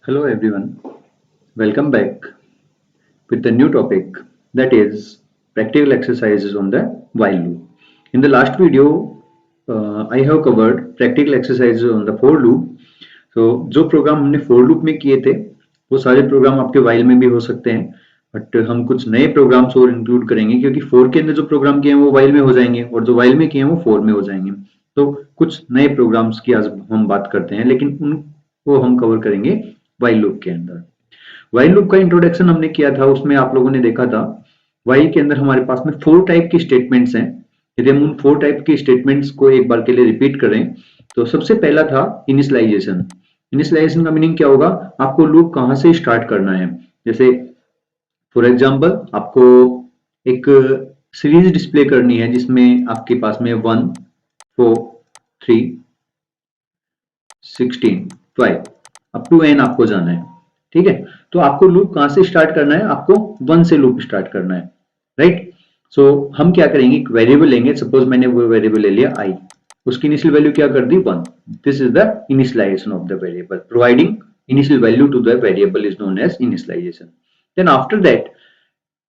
Hello everyone, welcome back with the new topic that is practical exercises on the while loop. In the last video, I have covered practical exercises on the for loop. So जो programme हमने for loop में किए थे वो सारे programme आपके while में भी हो सकते हैं, बट हम कुछ नए प्रोग्राम्स और इंक्लूड करेंगे क्योंकि for के अंदर जो प्रोग्राम किए हैं वो while में हो जाएंगे और जो while में किए हैं वो for में हो जाएंगे। तो कुछ नए प्रोग्राम्स की आज हम बात करते हैं, लेकिन उनको हम कवर करेंगे while loop के अंदर। वाइल लूप का इंट्रोडक्शन हमने किया था, उसमें आप लोगों ने देखा था वाइल के अंदर हमारे पास में 4 टाइप की स्टेटमेंट्स हैं। यदि हम उन 4 टाइप की स्टेटमेंट्स को एक बार के लिए रिपीट करें तो सबसे पहला था इनिशियलाइजेशन। इनिशियलाइजेशन का मीनिंग क्या होगा, आपको लूप कहां से स्टार्ट करना है। जैसे फॉर एग्जांपल आपको एक सीरीज डिस्प्ले करनी है जिसमें आपके पास में 1 4 3 16 5 अप टू एन आपको जाना है। ठीक है, तो आपको लूप कहां से स्टार्ट करना है, आपको 1 से लूप स्टार्ट करना है, राइट। सो हम क्या करेंगे, एक वेरिएबल लेंगे, सपोज मैंने वो वेरिएबल ले लिया आई, उसकी इनिशियल वैल्यू क्या कर दी 1। This is the initialization of the variable, providing initial value to the variable is known as initialization. Then after that,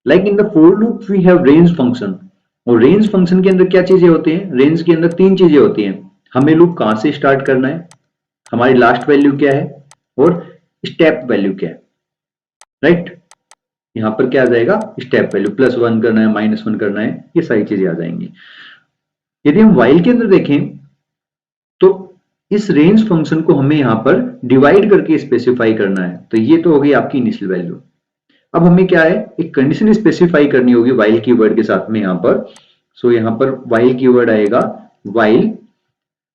like in the for loop we have range function, और range function के अंदर क्या चीजें होती हैं, range के अंदर 3 चीजें होती हैं। हमें लूप कहां से स्टार्ट करना है, हमारी लास्ट वैल्यू क्या है, और स्टेप वैल्यू क्या है, राइट। यहां पर क्या आ जाएगा, स्टेप वैल्यू +1 करना है, -1 करना है, ये सारी चीजें आ जाएंगी। यदि हम व्हाइल के अंदर देखें तो इस रेंज फंक्शन को हमें यहां पर डिवाइड करके स्पेसिफाई करना है, तो ये तो हो गई आपकी इनिशियल वैल्यू। अब हमें क्या है, एक कंडीशन स्पेसिफाई करनी होगी व्हाइल कीवर्ड के साथ में यहां पर। सो यहां पर व्हाइल कीवर्ड आएगा व्हाइल।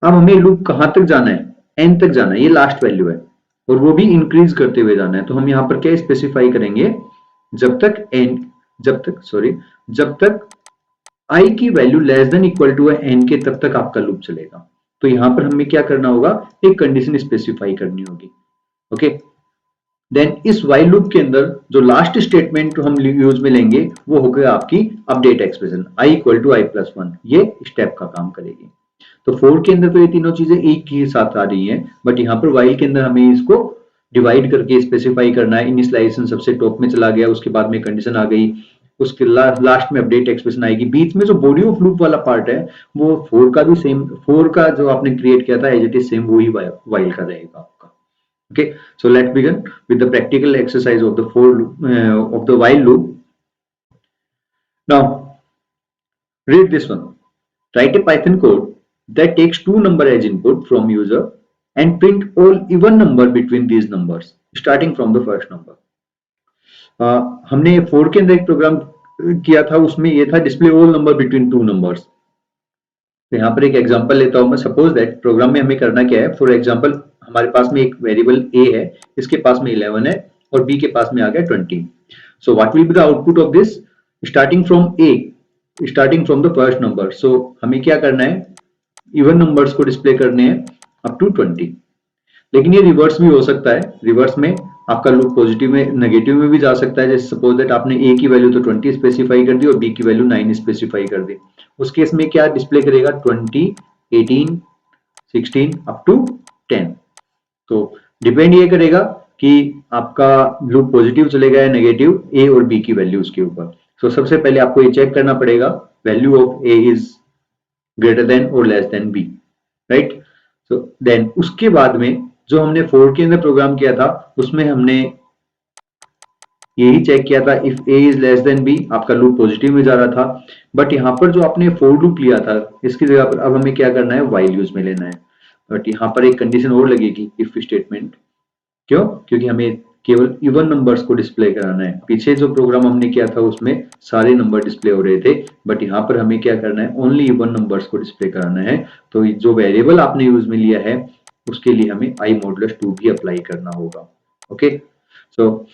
अब हमें लूप कहां तक जाना है, एन तक जाना है, ये लास्ट वैल्यू है, और वो भी इंक्रीज करते हुए जाना है। तो हम यहां पर क्या स्पेसिफाई करेंगे, जब तक एन जब तक आई की value less than equal to n के, तब तक आपका लूप चलेगा। तो यहां पर हमें क्या करना होगा, एक कंडीशन स्पेसिफाई करनी होगी। ओके, देन इस वाइल लूप के अंदर जो लास्ट स्टेटमेंट हम यूज में लेंगे वो हो गया आपकी update expression, i equal to i+1, ये स्टेप का काम करेगी। तो फोर के अंदर तो ये तीनों चीजें एक ही साथ आ रही हैं, बट यहाँ पर वाइल के अंदर हमें इसको डिवाइड करके स्पेसिफाई करना है। इनिशियलाइजेशन सबसे टॉप में चला गया, उसके बाद में कंडीशन आ गई, उसके लास्ट में अपडेट एक्सप्रेशन आएगी। बीच में जो बॉडी ऑफ लूप वाला पार्ट है वो फोर का भी सेम, फोर का जो आपने क्रिएट किया था एज इट इज सेम वही वाइल का रहेगा आपका। Okay, so let's begin with the practical exercise of the of the while loop. Now, read this one. Write a Python code that takes two number as input from user and print all even number between these numbers, starting from the first number. हमने four के अंदर एक programme किया था, उसमें ये था display all number between two numbers. तो यहाँ पर एक एग्जांपल लेता हूं मैं। सपोज दैट प्रोग्राम में हमें करना क्या है, फॉर एग्जांपल हमारे पास में एक वेरिएबल ए है, इसके पास में 11 है और बी के पास में आ गया 20। So what will be the output of this, starting from A, starting from the first number. So हमें क्या करना है, इवन नंबर्स को डिस्प्ले करने हैं अप टू 20। लेकिन ये रिवर्स भी हो सकता है, रिवर्स में आपका लूप पॉजिटिव में नेगेटिव में भी जा सकता है। जैसे सपोज दैट आपने ए की वैल्यू तो 20 स्पेसिफाई कर दी और बी की वैल्यू 9 स्पेसिफाई कर दी, उस केस में क्या डिस्प्ले करेगा, 20 18 16 अप टू 10। तो डिपेंड ये करेगा कि आपका लूप पॉजिटिव चलेगा या नेगेटिव, ए और बी की वैल्यूज के ऊपर। सो सबसे पहले आपको ये चेक करना पड़ेगा value of A is greater than और less than B, right. So then उसके बाद में जो हमने फोर के अंदर प्रोग्राम किया था उसमें हमने यही चेक किया था, if a is less than b, आपका लूप पॉजिटिव में जा रहा था। बट यहाँ पर जो आपने फोर लूप लिया था इसकी जगह पर अब हमें क्या करना है, वाइल यूज में लेना है। बट यहाँ पर एक कंडीशन और लगेगी, इफ स्टेटमेंट। क्यों, क्योंकि हमें केवल इवन नंबर्स को डिस्प्ले कराना है। पीछे जो प्रोग्राम हमने किया था उसमें सारे नंबर डिस्प्ले हो रहे थे, बट यहाँ पर हमें क्या करना है, ओनली इवन नंबर्स को डिस्प्ले कराना है। तो जो वेरिएबल आपने यूज में लिया है उसके लिए हमें i मॉडुलस 2 भी अप्लाई करना होगा। Okay, so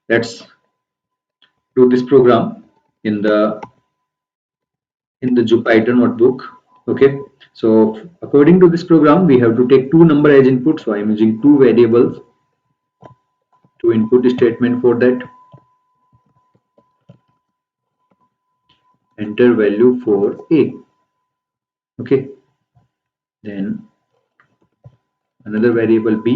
let's do this program in the Jupyter notebook. Okay, so according to this program we have to take two number as input, so I am using two variables to input statement. For that, enter value for a. Okay, then another variable b,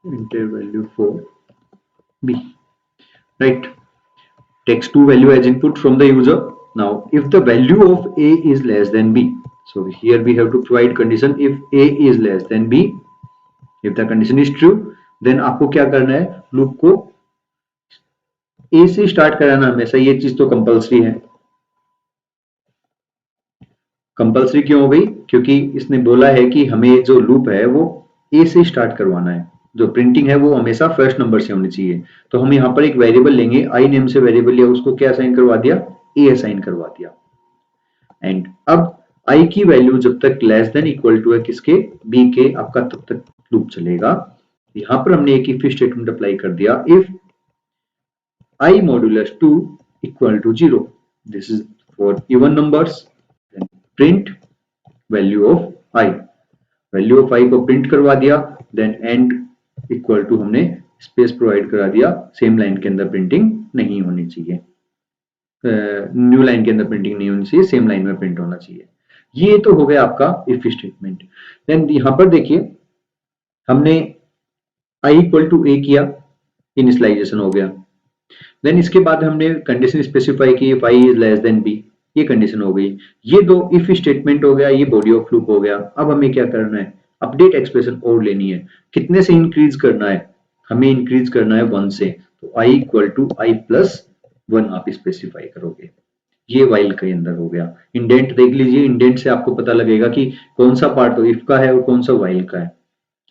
enter value for b, right? Takes two value as input from the user. Now if the value of a is less than b, so here we have to provide condition if a is less than b. If the condition is true, then आपको क्या करना है, loop को ए से start कराना हमेशा, ये चीज तो कंपलसरी है। कंपलसरी क्यों हो गई, क्योंकि इसने बोला है कि हमें जो लूप है वो ए से स्टार्ट करवाना है, जो प्रिंटिंग है वो हमेशा फर्स्ट नंबर से होनी चाहिए। तो हम यहाँ पर एक वेरिएबल लेंगे, आई नेम से वेरिएबल लिया, उसको क्या असाइन करवा दिया, ए असाइन करवा दिया। एंड अब आई की वैल्यू जब तक लेस देन इक्वल टू है किसके, बी के, आपका तब तक लूप चलेगा। यहां पर हमने एक इफ स्टेटमेंट अप्लाई कर दिया, if I modulus 2 equal to 0. This is for even numbers. Then print value of I. Value of I को print करवा दिया, then end equal to हमने space provide करा दिया, same line के अंदर printing नहीं होनी चाहिए, न्यू लाइन के अंदर प्रिंटिंग नहीं होनी चाहिए, सेम लाइन में प्रिंट होना चाहिए। ये तो हो गया आपका इफ स्टेटमेंट। देन यहां पर देखिए हमने i इक्वल टू ए किया, इनिशियलाइजेशन हो गया। देन इसके बाद हमने कंडीशन स्पेसिफाई की, if i is less than b, ये कंडीशन हो गई। ये दो इफ स्टेटमेंट हो गया, ये बॉडी ऑफ लूप हो गया। अब हमें क्या करना है, अपडेट एक्सप्रेशन और लेनी है। कितने से इंक्रीज करना है, हमें इंक्रीज करना है 1 से, तो आई इक्वल टू आई प्लस 1 आप स्पेसिफाई करोगे। ये वाइल के अंदर हो गया। इंडेंट देख लीजिए, इंडेंट से आपको पता लगेगा कि कौन सा पार्ट तो इफ का है और कौन सा वाइल का है।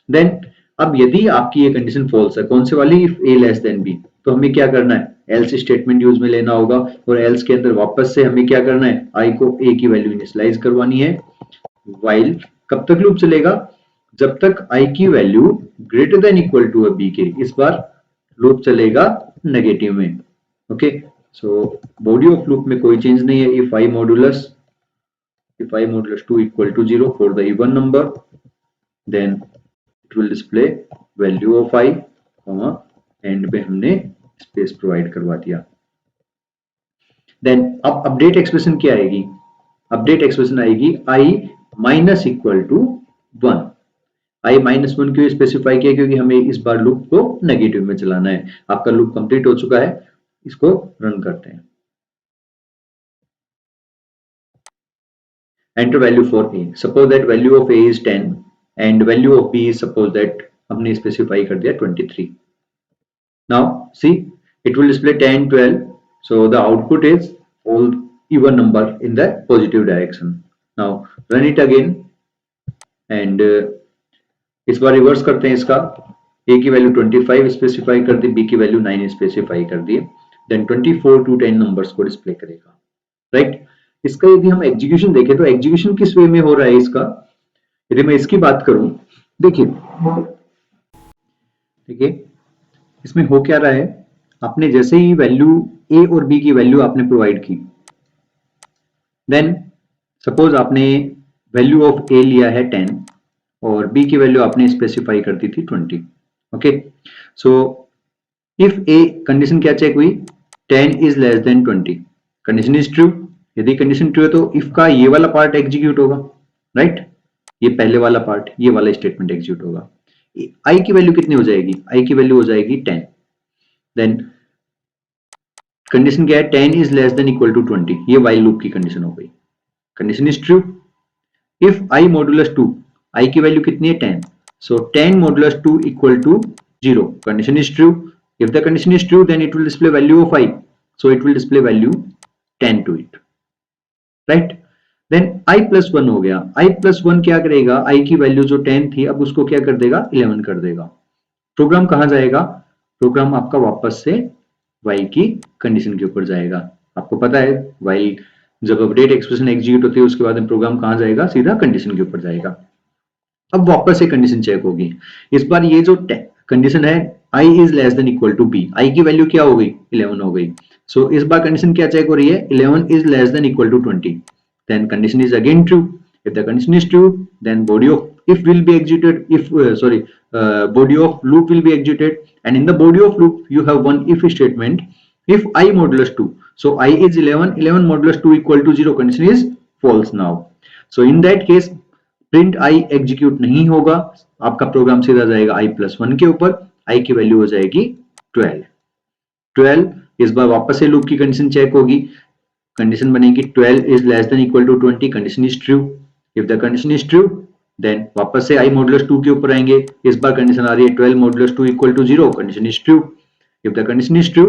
देन अब यदि आपकी ये कंडीशन फॉल्स है, कौन से वाली, if a less than b, तो हमें क्या करना है, एल्स स्टेटमेंट यूज में लेना होगा, और एल्स के अंदर वापस से हमें क्या करना है, आई को ए की वैल्यू इनिशियलाइज करवानी है। वाइल कब तक लूप चलेगा, जब तक आई की value greater than equal to b के। इस बार लूप चलेगा नेगेटिव में। Okay, so body of loop में कोई चेंज नहीं है। If i modulus 2 equal to 0 for the even number, then it will display value of i, and पे हमने स्पेस प्रोवाइड करवा दिया। देन अब अपडेट एक्सप्रेशन क्या आएगी, अपडेट एक्सप्रेशन आएगी I minus equal to 1। I minus 1 क्यों स्पेसिफाई किया, क्योंकि हमें इस बार लूप को नेगेटिव में चलाना है। आपका लूप कंप्लीट हो चुका है, इसको रन करते हैं। Enter value for a, suppose that value of A is 10 and value of b suppose that हमने स्पेसिफाई कर दिया 23। Now see, it will display 10, 12. So the output is all even number in the positive direction. Now run it again and इस बार reverse करते हैं इसका। a की value 25 specify कर दी, b की वैल्यू 9 स्पेसिफाई कर दी, देन 24 to 10 नंबर्स को display करेगा, राइट। इसका यदि हम एग्जीक्यूशन देखें तो एग्जीक्यूशन किस वे में हो रहा है इसका, यदि मैं इसकी बात करूं, देखिए देखिए इसमें हो क्या रहा है, आपने जैसे ही वैल्यू ए और बी की वैल्यू आपने प्रोवाइड की, देन सपोज आपने वैल्यू ऑफ ए लिया है 10 और बी की वैल्यू आपने स्पेसिफाई कर दी थी 20। Okay, so if a condition क्या चेक हुई, 10 is less then 20, condition is true. यदि कंडीशन ट्रू है तो इफ का ये वाला पार्ट एग्जीक्यूट होगा, राइट, ये पहले वाला पार्ट, ये वाला स्टेटमेंट एग्जीक्यूट होगा। आई की वैल्यू कितनी हो जाएगी, आई की वैल्यू हो जाएगी 10। देन कंडीशन क्या है, 10 is less than equal to 20, ये वाइल लूप की कंडीशन हो गई। Condition is true. If i modulus 2, i की वैल्यू कितनी है 10, so 10 modulus 2 equal to 0, condition is true. If the condition is true then it will display value of i, so it will display value 10 to it, right. Then i plus 1 हो गया, आई plus 1 क्या करेगा, आई की value जो 10 थी अब उसको क्या कर देगा, 11 कर देगा। प्रोग्राम कहां जाएगा, प्रोग्राम आपका वापस से वाइल की कंडीशन के ऊपर जाएगा। आपको पता है वाइल जब अपडेट एक्सप्रेशन एग्जीक्यूट होती है उसके बाद प्रोग्राम कहां जाएगा, सीधा कंडीशन के ऊपर जाएगा। अब वापस से कंडीशन चेक होगी, इस बार ये जो कंडीशन है i is less than equal to b, i की वैल्यू क्या हो गई, 11 हो गई। सो इस बार कंडीशन क्या चेक हो रही है, 11 is less than equal to 20, then condition is again true. If the condition is true then body of if will be executed, if body of loop will be executed, and in the body of loop you have one if statement, if I modulus 2, so I is 11, 11 modulus 2 equal to 0, condition is false now. So in that case print I execute नहीं होगा, आपका programme सीधा जाएगा i+1 के ऊपर, i की value हो जाएगी 12। 12 इस बार वापस से लूप की कंडीशन चेक होगी, कंडीशन बनेगी 12 is less than equal to 20, condition is true. If the condition is true then वापस से i मॉडुलस 2 के ऊपर आएंगे, इस बार कंडीशन आ रही है 12 modulus 2 equal to 0, condition is true. If the condition is true,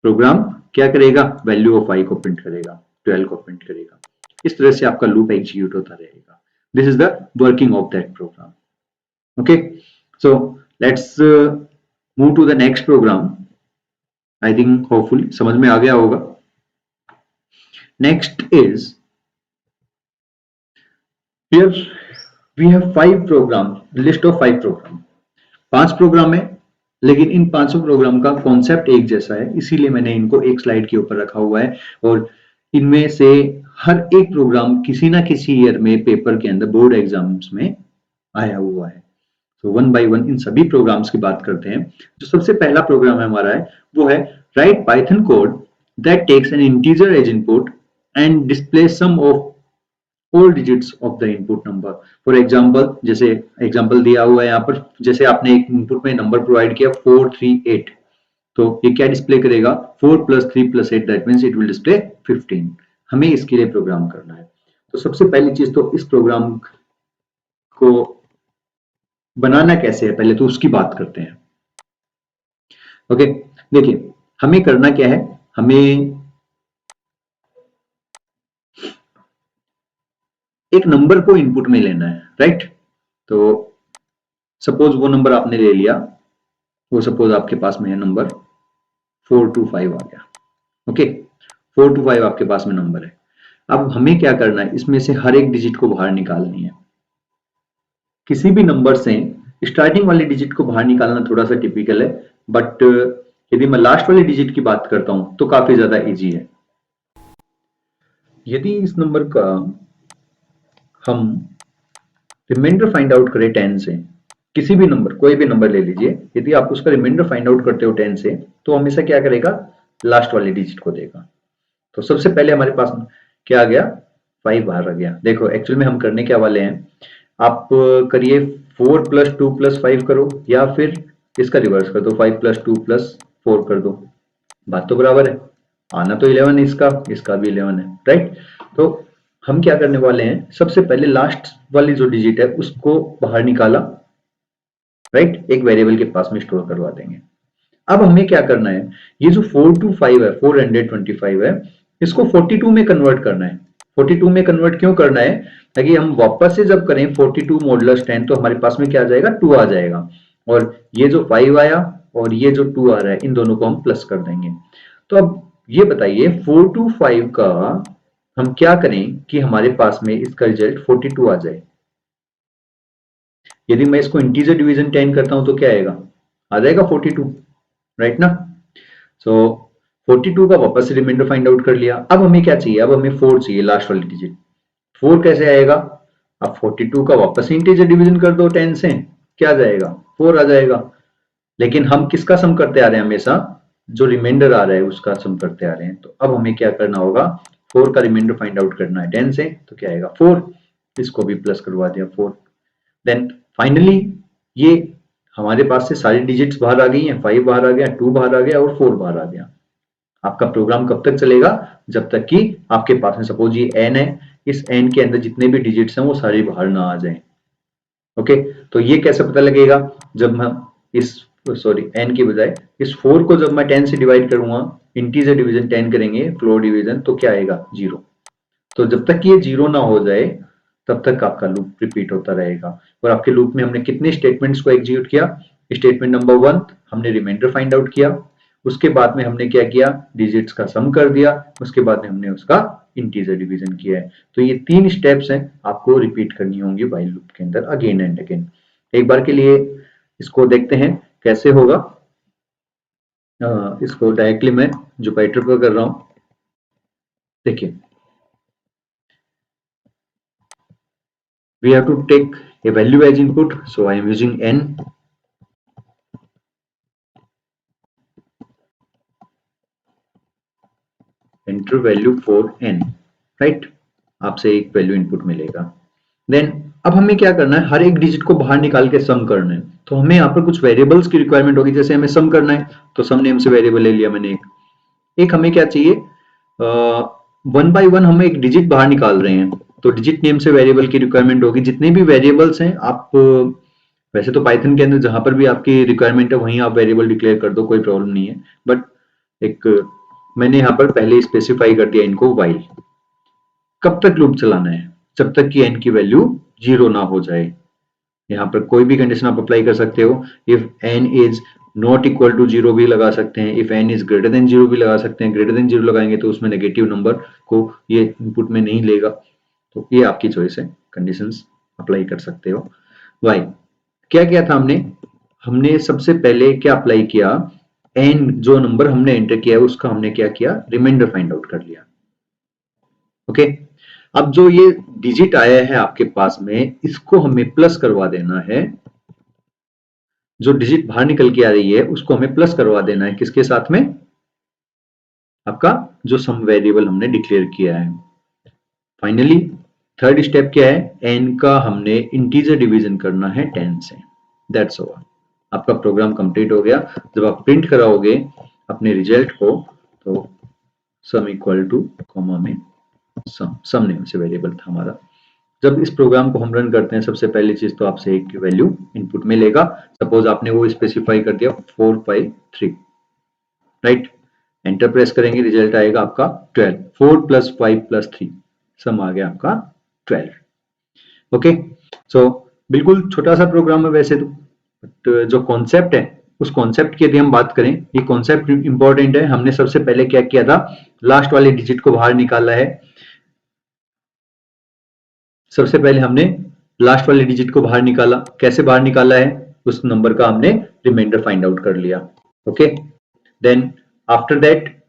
program क्या करेगा, वैल्यू ऑफ i को प्रिंट करेगा, 12 को प्रिंट करेगा। इस तरह से आपका लूप एग्जीक्यूट होता रहेगा। This is the working of that program. Okay, so let's move to the next program. I think hopefully समझ में आ गया होगा। Next is here we have 5 program, list of 5 program. 5 program है, लेकिन इन पांचों प्रोग्राम का कॉन्सेप्ट एक जैसा है, इसीलिए मैंने इनको एक स्लाइड के ऊपर रखा हुआ है। और इनमें से हर एक प्रोग्राम किसी ना किसी ईयर में पेपर के अंदर बोर्ड एग्जाम्स में आया हुआ है। तो वन बाय वन इन सभी प्रोग्राम्स की बात करते हैं। जो सबसे पहला प्रोग्राम हमारा है वो है write python code that takes an integer as input and display sum of all digits of the input number। For example, जैसे एग्जाम्पल दिया हुआ है यहाँ पर, जैसे आपने एक इनपुट में नंबर प्रोवाइड किया 438, तो ये क्या डिस्प्ले करेगा, 4 + 3 + 8, that means it will display 15। हमें इसके लिए प्रोग्राम करना है। तो सबसे पहली चीज तो इस प्रोग्राम को बनाना कैसे है, पहले तो उसकी बात करते हैं। ओके, देखिए हमें करना क्या है, हमें एक नंबर को इनपुट में लेना है, राइट। तो सपोज वो नंबर आपने ले लिया, वो सपोज आपके पास में है नंबर 425 आ गया। ओके, 425 आपके पास में नंबर है। अब हमें क्या करना है, इसमें से हर एक डिजिट को बाहर निकालनी है। किसी भी नंबर से स्टार्टिंग वाली डिजिट को बाहर निकालना थोड़ा सा टिपिकल है, बट यदि मैं लास्ट वाली डिजिट की बात करता हूं तो काफी ज्यादा इजी है। यदि इस नंबर का हम रिमाइंडर फाइंड आउट करें 10 से, किसी भी नंबर, कोई भी नंबर ले लीजिए, यदि आप उसका रिमाइंडर फाइंड आउट करते हो 10 से, तो हमेशा क्या करेगा, लास्ट वाली डिजिट को देगा। तो सबसे पहले हमारे पास क्या आ गया, 5 बाहर आ गया। देखो एक्चुअल में हम करने क्या वाले हैं, आप करिए 4 + 2 + 5 करो, या फिर इसका रिवर्स कर दो, 5 + 2 + 4 कर दो, बात तो बराबर है। आना तो 11 इसका, इसका भी 11 है, राइट। तो हम क्या करने वाले हैं, सबसे पहले लास्ट वाली जो डिजिट है उसको बाहर निकाला, राइट, एक वेरिएबल के पास में स्टोर करवा देंगे। अब हमें क्या करना है, ये जो 425 है, 425 है, इसको 42 में कन्वर्ट करना है। 42 में कन्वर्ट क्यों करना है, ताकि हम वापस से जब करें 42 मॉडुलस 10 तो हमारे पास में क्या आ जाएगा, 2 आ जाएगा, और ये जो 5 आया और ये जो 2 आ रहा है, इन दोनों को हम प्लस कर देंगे। तो अब ये बताइए 425 का हम क्या करें कि हमारे पास में इसका रिजल्ट 42 आ जाए। यदि मैं इसको इंटीजर डिवीजन 10 करता हूं तो क्या आएगा, आ जाएगा 42, राइट ना। सो 42 का वापस से रिमाइंडर फाइंड आउट कर लिया। अब हमें क्या चाहिए, अब हमें 4 चाहिए, लास्ट वाली डिजिट। 4 कैसे आएगा, अब 42 का वापस से इंटीजर डिवीजन कर दो 10 से, क्या आ जाएगा, 4 आ जाएगा। लेकिन हम किसका सम करते आ रहे हैं, हमेशा जो रिमाइंडर आ रहा है उसका सम करते आ रहे हैं। तो अब हमें क्या करना होगा, 4 का रिमाइंडर फाइंड आउट करना है 10 से, तो क्या आएगा 4, इसको भी प्लस करवा दिया 4। देन फाइनली ये हमारे पास से सारी डिजिट्स बाहर आ गई हैं, 5 बाहर आ गया, 2 बाहर आ गया और 4 बाहर आ गया। आपका प्रोग्राम कब तक चलेगा, जब तक कि आपके पास में सपोज ये n है, इस n के अंदर जितने भी डिजिट्स हैं वो सारे बाहर ना आ जाएं। ओके, तो ये कैसे पता लगेगा, जब हम इस n की बजाय इस 4 को जब मैं 10 से डिवाइड करूंगा, इंटीजर डिवीजन 10 करेंगे, फ्लोर डिवीजन, तो क्या आएगा 0। तो जब तक ये 0 ना हो जाए तब तक आपका लूप रिपीट होता रहेगा। और आपके लूप में हमने कितने स्टेटमेंट्स को एग्जीक्यूट किया, स्टेटमेंट नंबर 1 हमने रिमाइंडर फाइंड आउट किया, उसके बाद में हमने क्या किया, डिजिट्स का सम कर दिया, उसके बाद में हमने उसका इंटीजर डिवीजन किया है। तो ये 3 स्टेप्स हैं, आपको रिपीट करनी होंगी व्हाइल लूप के अंदर अगेन एंड अगेन। एक बार के लिए इसको देखते हैं कैसे होगा। इसको डायरेक्टली मैं जुपिटर पर कर रहा हूं। देखिए, we have to take a value as input, so I am using n, enter value for n, right। आपसे एक वैल्यू इनपुट मिलेगा। देन अब हमें क्या करना है, हर एक डिजिट को बाहर निकाल के सम करना है। तो हमें यहाँ पर कुछ वेरिएबल्स की रिक्वायरमेंट होगी, जैसे हमें सम करना है तो सम नेम से वेरिएबल ले लिया मैंने। एक हमें क्या चाहिए, वन बाय वन हम एक डिजिट बाहर निकाल रहे हैं, तो डिजिट नेम से वेरिएबल की रिक्वायरमेंट होगी। जितने भी वेरिएबल्स हैं आप वैसे तो पाइथन के अंदर जहां पर भी आपकी रिक्वायरमेंट है वहीं आप वेरिएबल डिक्लेयर कर दो, कोई प्रॉब्लम नहीं है। बट एक मैंने यहाँ पर पहले स्पेसिफाई कर दिया इनको, व्हाइल। कब तक लूप चलाना है, जब तक कि एन की वैल्यू 0 ना हो जाए। यहाँ पर कोई भी कंडीशन आप अप्लाई कर सकते हो। If n is not equal to 0 भी लगा सकते हैं, if n is greater than 0 भी लगा सकते हैं। ग्रेटर देन 0 लगाएंगे तो उसमें नेगेटिव नंबर को ये इनपुट में नहीं लेगा, तो ये आपकी चॉइस है, कंडीशंस अप्लाई कर सकते हो। वाई क्या किया था हमने, हमने सबसे पहले क्या अप्लाई किया, एन जो नंबर हमने एंटर किया उसका हमने क्या किया, रिमाइंडर फाइंड आउट कर लिया। ओके, अब जो ये डिजिट आया है आपके पास में, इसको हमें प्लस करवा देना है। जो डिजिट बाहर निकल के आ रही है उसको हमें प्लस करवा देना है, किसके साथ में, आपका जो सम वेरिएबल हमने डिक्लेयर किया है। फाइनली थर्ड स्टेप क्या है, एन का हमने इंटीजर डिवीजन करना है 10 से। दैट्स ऑल, आपका प्रोग्राम कंप्लीट हो गया। जब आप प्रिंट कराओगे अपने रिजल्ट को तो सम इक्वल टू कॉमा में सम नेम से वेरिएबल था हमारा। जब इस प्रोग्राम को हम रन करते हैं, सबसे पहली चीज तो आपसे एक की वैल्यू इनपुट में लेगा। सपोज आपने वो स्पेसिफाई कर दिया 453, राइट। एंटर प्रेस करेंगे, रिजल्ट आएगा आपका 12। 4 + 5 + 3 सम आ गया आपका 12। ओके, सो बिल्कुल छोटा सा प्रोग्राम है वैसे तो, बट जो कॉन्सेप्ट है उस कॉन्सेप्ट की यदि हम बात करें, ये कॉन्सेप्ट इंपॉर्टेंट है। हमने सबसे पहले क्या किया था, लास्ट वाले डिजिट को बाहर निकाला है। सबसे पहले हमने लास्ट वाले डिजिट को बाहर निकाला। कैसे बाहर निकाला है, उस नंबर का हमने रिमाइंडर फाइंड आउट कर लिया। ओके, देन आफ्टर दैट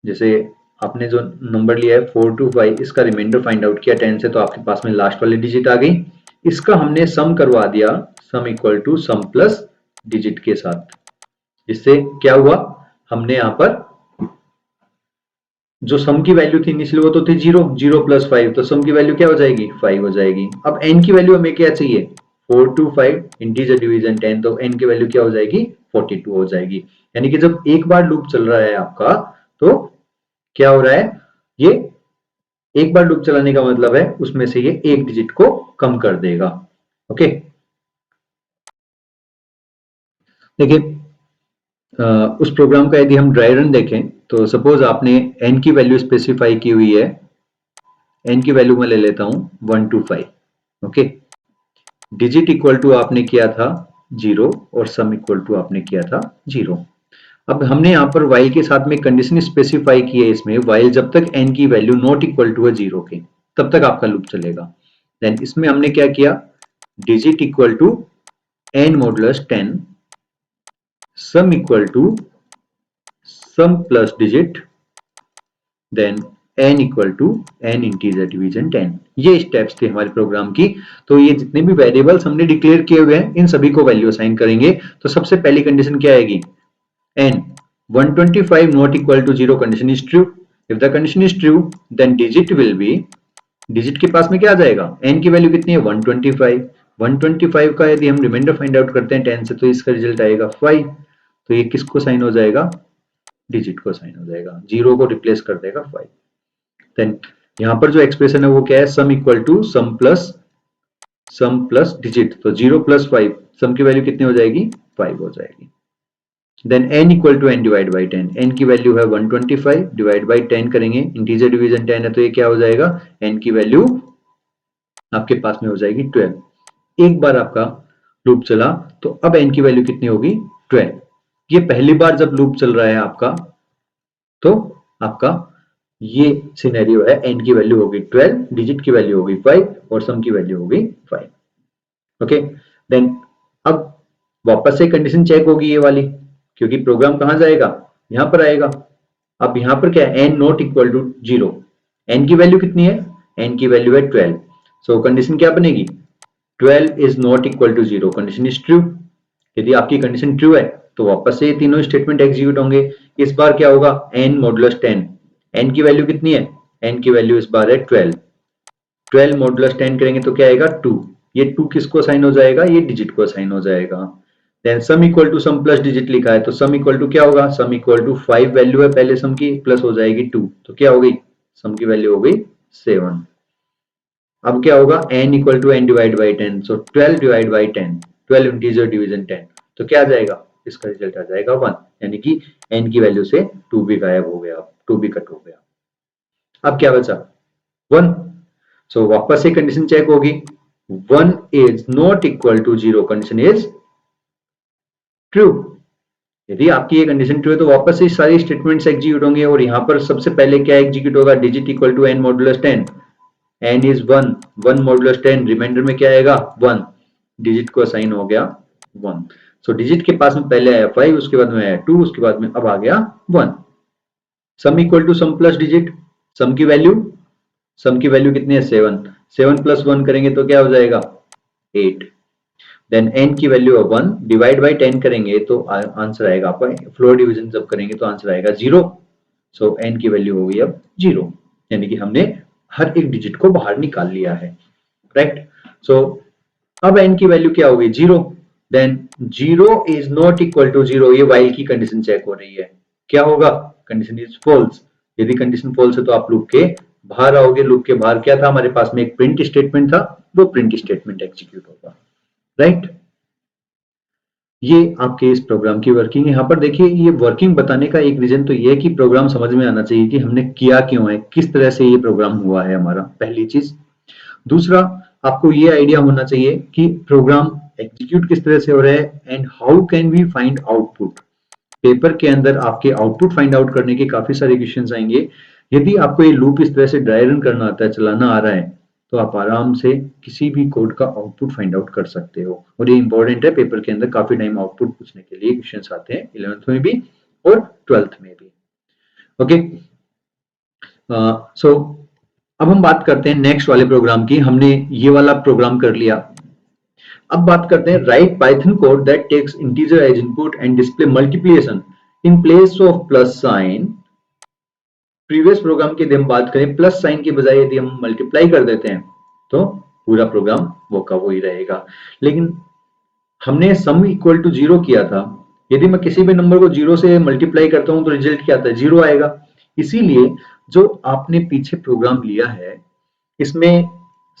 जैसे आपने जो नंबर लिया है 425, इसका रिमाइंडर फाइंड आउट किया 10 से, तो आपके पास में लास्ट वाली डिजिट आ गई। इसका हमने सम करवा दिया, sum equal to sum plus digit के साथ। जिससे क्या हुआ, हमने यहां पर जो सम की वैल्यू थी इनिशियल वो तो थी 0, 0 + 5, तो सम की वैल्यू क्या हो जाएगी, 5 हो जाएगी। अब n की वैल्यू हमें क्या चाहिए, 425 इंटीजर डिवीजन 10, तो n की वैल्यू क्या हो जाएगी, 42 हो जाएगी। यानी कि जब एक बार लूप चल रहा है आपका, तो क्या हो रहा है, ये एक बार लूप चलाने का मतलब है उसमें से ये एक डिजिट को कम कर देगा। ओके, देखिए उस प्रोग्राम का यदि हम ड्राई रन देखें तो सपोज आपने n की वैल्यू स्पेसिफाई की हुई है। n की वैल्यू मैं ले लेता हूं 125। ओके, डिजिट इक्वल टू आपने किया था 0 और सम इक्वल टू आपने किया था 0। अब हमने यहाँ पर while के साथ में कंडीशन स्पेसिफाई की है इसमें, while जब तक n की वैल्यू नॉट इक्वल टू है 0 के, तब तक आपका लूप चलेगा। देन इसमें हमने क्या किया, digit equal to n modulus 10, sum equal to sum plus digit, then n equal to n integer division 10। ये स्टेप्स थे हमारे प्रोग्राम की। तो ये जितने भी वेरिएबल्स हमने डिक्लेयर किए हुए हैं इन सभी को वैल्यू असाइन करेंगे। तो सबसे पहली कंडीशन क्या आएगी, n 125 not equal to 0 condition is true. If the condition is true, then digit will be, digit के पास में क्या आ जाएगा, n की वैल्यू कितनी है 125। 125 का यदि हम रिमाइंडर फाइंड आउट करते हैं 10 से, तो इसका रिजल्ट आएगा 5। तो ये किसको साइन हो जाएगा, डिजिट को साइन हो जाएगा, 0 को रिप्लेस कर देगा 5। देन यहां पर जो एक्सप्रेशन है वो क्या है, sum equal to sum plus digit, तो 0 + 5, सम की वैल्यू कितनी हो जाएगी, 5 हो जाएगी। Then n equal to n divide by 10, n की वैल्यू है 125, डिवाइड बाई 10 करेंगे, इंटीजर डिवीजन 10 है तो ये क्या हो जाएगा, n की वैल्यू आपके पास में हो जाएगी 12। एक बार आपका लूप चला तो अब n की वैल्यू कितनी होगी, 12। ये पहली बार जब लूप चल रहा है आपका, तो आपका ये सिनेरियो है, n की वैल्यू होगी 12, डिजिट की वैल्यू होगी 5 और सम की वैल्यू होगी 5। ओके, देन अब वापस से कंडीशन चेक होगी ये वाली, क्योंकि प्रोग्राम कहां जाएगा, यहां पर आएगा। अब यहां पर क्या है, n not equal to 0, n की वैल्यू कितनी है, n की वैल्यू है 12। सो कंडीशन क्या बनेगी, 12 is not equal to 0, condition is true. यदि आपकी कंडीशन ट्रू है तो वापस से ये तीनों स्टेटमेंट एग्जीक्यूट होंगे। इस बार क्या होगा, n मॉडुलस 10, n की वैल्यू कितनी है, n की वैल्यू इस बार है 12। 12 मॉडुलस 10 करेंगे तो क्या आएगा 2। ये 2 किसको असाइन हो जाएगा, ये डिजिट को असाइन हो जाएगा। Then sum equal to sum plus digit लिखा है तो सम इक्वल टू क्या होगा, सम इक्वल टू 5 वैल्यू है पहले सम की, प्लस हो जाएगी 2 तो क्या हो गई, सम की वैल्यू हो गई 7। अब क्या होगा, n equal to n divide by 10, so 12 divide by 10, 12 integer division 10, तो क्या आ जाएगा, इसका रिजल्ट आ जाएगा 1, यानी कि n की वैल्यू से 2 भी गायब हो गया, 2 भी कट हो गया। अब क्या बचा 1, सो वापस से कंडीशन चेक होगी, 1 is not equal to 0, condition is true. यदि आपकी ये कंडीशन ट्रू है तो वापस से सारी स्टेटमेंट्स एग्जीक्यूट होंगे और यहां पर सबसे पहले क्या एग्जीक्यूट होगा, digit equal to n modulus 10, n is 1, 1 modulus 10, remainder में क्या आएगा 1, डिजिट को असाइन हो गया 1। सो डिजिट के पास में पहले आया 5, उसके बाद में आया 2, उसके बाद में अब आ गया 1। Sum equal to sum plus digit, sum की वैल्यू कितनी है 7, 7 प्लस 1 करेंगे तो क्या हो जाएगा 8। देन n की वैल्यू है 1, डिवाइड बाई 10 करेंगे तो आंसर आएगा आपका, फ्लोर डिवीजन जब करेंगे तो आंसर आएगा 0। सो n की वैल्यू हो गई अब 0, यानी कि हमने हर एक डिजिट को बाहर निकाल लिया है, राइट। सो अब n की वैल्यू क्या होगी 0, then 0 is not equal to 0, ये while की कंडीशन चेक हो रही है, क्या होगा, कंडीशन इज फॉल्स। यदि कंडीशन फॉल्स है तो आप लूप के बाहर आओगे, लूप के बाहर क्या था हमारे पास में, एक प्रिंट स्टेटमेंट था, वो प्रिंट स्टेटमेंट एग्जीक्यूट होगा, राइट। ये आपके इस प्रोग्राम की वर्किंग है। यहाँ पर देखिए ये वर्किंग बताने का एक रीजन तो ये है कि प्रोग्राम समझ में आना चाहिए कि हमने किया क्यों है, किस तरह से ये प्रोग्राम हुआ है हमारा, पहली चीज। दूसरा, आपको ये आइडिया होना चाहिए कि प्रोग्राम एग्जीक्यूट किस तरह से हो रहा है and how can we find output. Paper के अंदर आपके आउटपुट फाइंड आउट करने के काफी सारे क्वेश्चंस आएंगे। यदि आपको ये लूप इस तरह से ड्राई रन करना आता है, चलाना आ रहा है, तो आप आराम से किसी भी कोड का आउटपुट फाइंड आउट कर सकते हो। और ये इंपॉर्टेंट है, पेपर के अंदर काफी टाइम आउटपुट पूछने के लिए क्वेश्चंस आते हैं, 11th में भी और 12th में भी। ओके, सो अब हम बात करते हैं नेक्स्ट वाले प्रोग्राम की। हमने ये वाला प्रोग्राम कर लिया, अब बात करते हैं write python code that takes integer as input and display multiplication in place of plus sign. Previous program की यदि हम बात करें, प्लस साइन के बजाय यदि हम मल्टीप्लाई कर देते हैं तो पूरा प्रोग्राम वो का वो ही रहेगा। लेकिन हमने सम इक्वल टू 0 किया था, यदि मैं किसी भी नंबर को 0 से मल्टीप्लाई करता हूं तो रिजल्ट क्या आता है, 0 आएगा। इसीलिए जो आपने पीछे प्रोग्राम लिया है, इसमें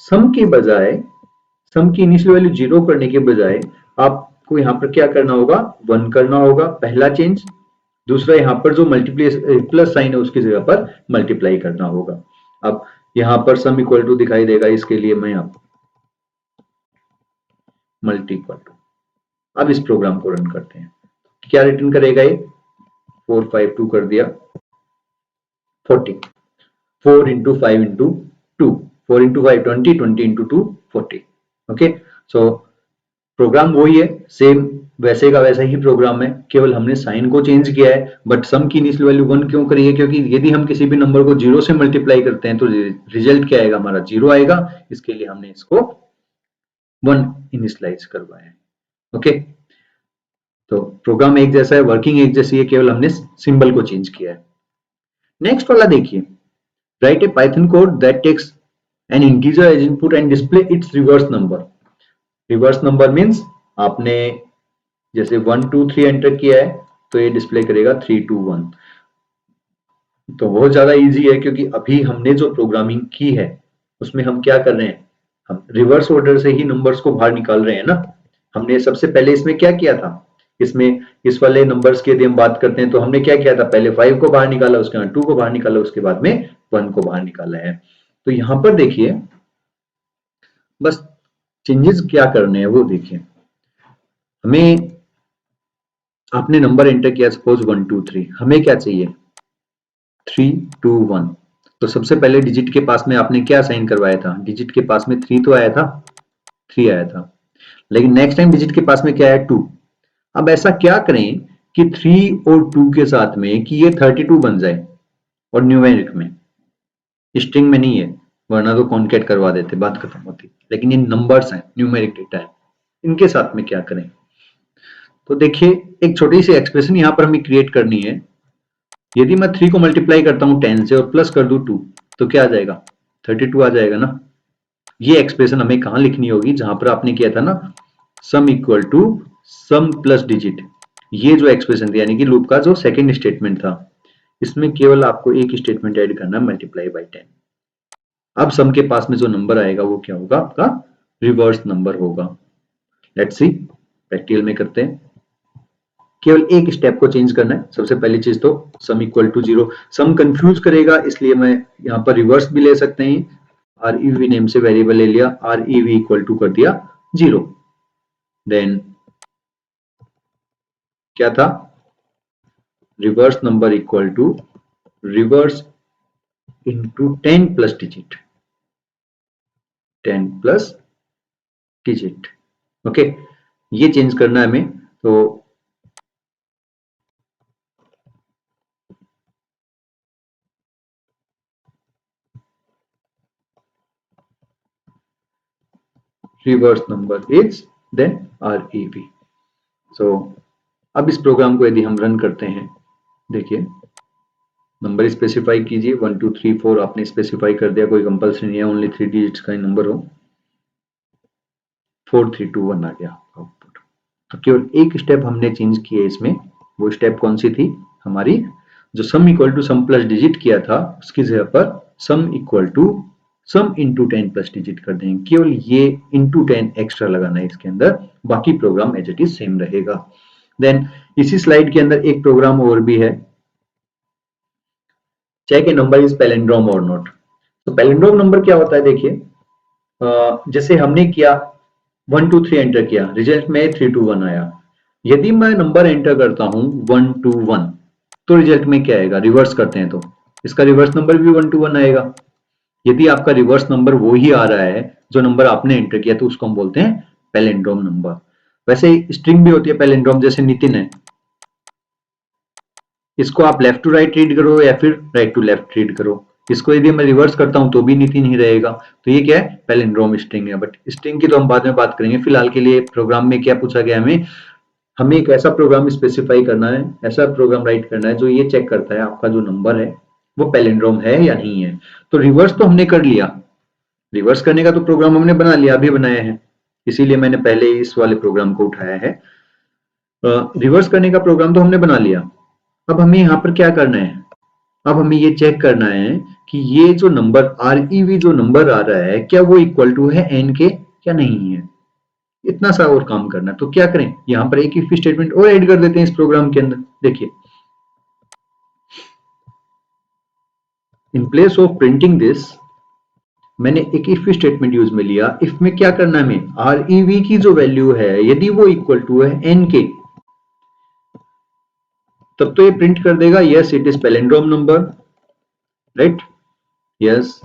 सम के बजाय, सम की इनिशियल वैल्यू 0 करने के बजाय आपको यहाँ पर क्या करना होगा, 1 करना होगा, पहला चेंज। दूसरा, यहाँ पर जो मल्टीप्लाई प्लस साइन है उसकी जगह पर मल्टीप्लाई करना होगा। अब यहाँ पर सम इक्वल टू दिखाई देगा, इसके लिए मैं यहाँ मल्टी इक्वल टू, अब इस प्रोग्राम को रन करते हैं, क्या रिटर्न करेगा ये, 452 कर दिया, 40, 4 into 5 into 2, 4 into 5 20, 20 into 2 40। Okay, so program वही है, सेम वैसे का वैसा ही प्रोग्राम है, केवल हमने साइन को चेंज किया है। बट सम की इनिशियल वैल्यू 1 क्यों करी है, क्योंकि यदि हम किसी भी नंबर को 0 से मल्टीप्लाई करते हैं तो रिजल्ट क्या आएगा, हमारा 0 आएगा। इसके लिए हमने इसको 1 इनिशियलाइज करवाया है। ओके, तो प्रोग्राम एक जैसा है, वर्किंग एक जैसी है, केवल हमने सिंबल को चेंज किया है। नेक्स्ट वाला देखिए, write a python code that takes an integer as input and display its reverse number. Reverse number means आपने जैसे 1 2 3 एंटर किया है तो ये डिस्प्ले करेगा 3 2 1। तो बहुत ज्यादा इजी है, क्योंकि अभी हमने जो प्रोग्रामिंग की है उसमें हम क्या कर रहे हैं, हम रिवर्स ऑर्डर से ही नंबर्स को बाहर निकाल रहे हैं ना। हमने सबसे पहले इसमें क्या किया था, इसमें इस वाले नंबर्स की यदि हम बात करते हैं तो हमने क्या किया था, पहले 5 को बाहर निकाला, उसके बाद 2 को बाहर निकाला, उसके बाद में 1 को बाहर निकाला है। तो यहां पर देखिए, बस चेंजेस क्या करने हैं वो देखिए। हमें, आपने नंबर एंटर किया सपोज 1 2 3, हमें क्या चाहिए 3 2 1। तो सबसे पहले डिजिट के पास में आपने क्या साइन करवाया था, डिजिट के पास में 3 तो आया था, 3 आया था। लेकिन नेक्स्ट टाइम डिजिट के पास में क्या है 2। अब ऐसा क्या करें कि 3 और 2 के साथ में कि ये 32 बन जाए, और न्यूमेरिक में, स्ट्रिंग में नहीं है, वरना तो कॉन्केट करवा देते, बात खत्म होती। लेकिन ये नंबर्स हैं, न्यूमेरिक डेटा है, इनके साथ में क्या करें। तो देखिए, एक छोटी सी एक्सप्रेशन यहां पर हमें क्रिएट करनी है। यदि मैं 3 को मल्टीप्लाई करता हूं 10 से और प्लस कर दूं 2, तो क्या आ जाएगा, 32 आ जाएगा ना। ये एक्सप्रेशन हमें कहां लिखनी होगी, जहां पर आपने किया था ना sum equal to sum plus digit, ये जो एक्सप्रेशन थी यानी कि लूप का जो सेकंड स्टेटमेंट था, इसमें केवल आपको एक स्टेटमेंट ऐड करना, मल्टीप्लाई बाय 10। अब सम के पास में जो नंबर आएगा वो क्या होगा, आपका रिवर्स नंबर होगा। लेट्स सी प्रैक्टिकल में करते हैं। केवल एक स्टेप को चेंज करना है। सबसे पहली चीज तो sum equal to 0, sum confuse करेगा इसलिए मैं यहां पर रिवर्स भी ले सकते हैं, आर ईवी नेम से वेरिएबल ले लिया, आर ईवी इक्वल टू कर दिया 0। देन क्या था, reverse number equal to reverse into 10 plus digit, 10 plus digit. Okay, ये चेंज करना है हमें। तो reverse number is then R E V. So अब इस प्रोग्राम को यदि हम रन करते हैं, देखिए नंबर स्पेसिफाई कीजिए, 1 2 3 4 आपने स्पेसिफाई कर दिया, कोई कंपल्सरी नहीं है, ओनली 3 डिजिट्स का ही नंबर हो। 4 3 2 1 आ गया आउटपुट। तो केवल एक स्टेप हमने चेंज किया इसमें, वो स्टेप कौन सी थी हमारी, जो sum equal to sum plus digit किया था उसकी जगह पर sum equal to sum into 10 plus digit कर देंगे। केवल ये इंटू 10 एक्स्ट्रा लगाना है इसके अंदर, बाकी program as it is same रहेगा। देन इसी स्लाइड के अंदर एक प्रोग्राम और भी है, check a number is palindrome और नॉट। तो पैलिंड्रोम नंबर क्या होता है, देखिए जैसे हमने किया 1 2 3 एंटर किया, रिजल्ट में 3 2 1 आया। यदि मैं नंबर एंटर करता हूं 1 2 1, तो रिजल्ट में क्या आएगा, रिवर्स करते हैं तो इसका रिवर्स नंबर भी 1 2 1 आएगा। यदि आपका रिवर्स नंबर वो ही आ रहा है जो नंबर आपने एंटर किया, तो उसको हम बोलते हैं पैलिंड्रोम नंबर। वैसे स्ट्रिंग भी होती है पैलिंड्रोम, जैसे नितिन है, इसको आप लेफ्ट टू राइट रीड करो या फिर राइट टू लेफ्ट रीड करो, इसको यदि मैं रिवर्स करता हूं तो भी नितिन ही रहेगा। तो ये क्या है, पैलिंड्रोम स्ट्रिंग है। बट स्ट्रिंग की तो हम बाद में बात करेंगे, फिलहाल के लिए प्रोग्राम में क्या पूछा गया हमें, हमें एक ऐसा प्रोग्राम स्पेसिफाई करना है, ऐसा प्रोग्राम राइट करना है जो ये चेक करता है आपका जो नंबर है वो पैलिंड्रोम है या नहीं है। तो रिवर्स तो हमने कर लिया, रिवर्स करने का तो प्रोग्राम हमने बना लिया, अभी बनाया है, इसीलिए मैंने पहले इस वाले प्रोग्राम को उठाया है। रिवर्स करने का प्रोग्राम तो हमने बना लिया, अब हमें यहाँ पर क्या करना है, अब हमें ये चेक करना है कि ये जो नंबर आरईवी जो नंबर आ रहा है क्या वो इक्वल टू है एन के क्या नहीं है, इतना सा और काम करना है। तो क्या करें, यहां पर एक इफ स्टेटमेंट और ऐड कर देते हैं इस प्रोग्राम के अंदर। देखिए इन प्लेस ऑफ प्रिंटिंग दिस, मैंने एक इफ स्टेटमेंट यूज में लिया। इफ में क्या करना है, हमें आर ई वी की जो वैल्यू है यदि वो इक्वल टू है एन के, तब तो ये प्रिंट कर देगा yes it is palindrome number, right, yes,